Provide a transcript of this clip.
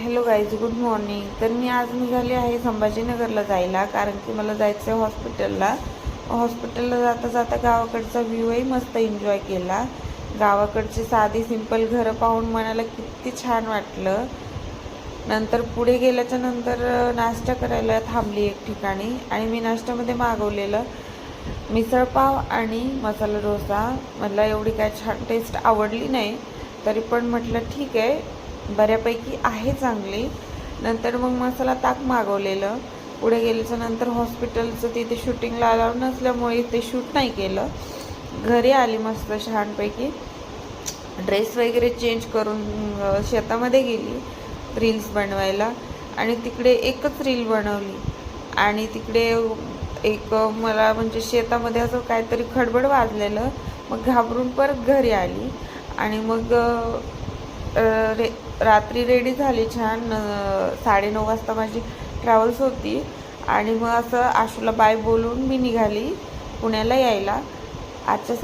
Hello guys, good morning. तर मी आज निघाली आहे संभाजीनगरला जायला, कारण की मला जायचं आहे हॉस्पिटलला. हॉस्पिटलला जाता जाता गावाकडचा व्ह्यूही मस्त एन्जॉय केला. गावाकडची साधी सिंपल घरं पाहून मनाला किती छान वाटलं. नंतर पुढे गेल्याच्या नंतर नाश्ता करायला थांबली एक ठिकाणी, आणि मी नाश्त्यामध्ये मागवलेलं मिसळपाव आणि मसाला डोसा. मला एवढी काय छान टेस्ट आवडली नाही, तरी पण म्हटलं ठीक आहे, बऱ्यापैकी आहे चांगली. नंतर मग मसाला ताक मागवलेलं. पुढे गेल्याच्या नंतर हॉस्पिटलचं तिथे शूटिंगला अलाउड नसल्यामुळे ते शूट नाही केलं. घरी आली मस्त छानपैकी, ड्रेस वगैरे चेंज करून शेतामध्ये गेली रील्स बनवायला. आणि तिकडे एकच रील बनवली, आणि तिकडे एक मला म्हणजे शेतामध्ये असं काहीतरी खडबड वाजलेलं. मग घाबरून परत घरी आली, आणि मग रात्री रेडी झाली छान. 9:30 वाजता माझी ट्रॅव्हल्स होती, आणि मग असं आशूला बाय बोलून मी निघाली पुण्याला यायला. आजच्या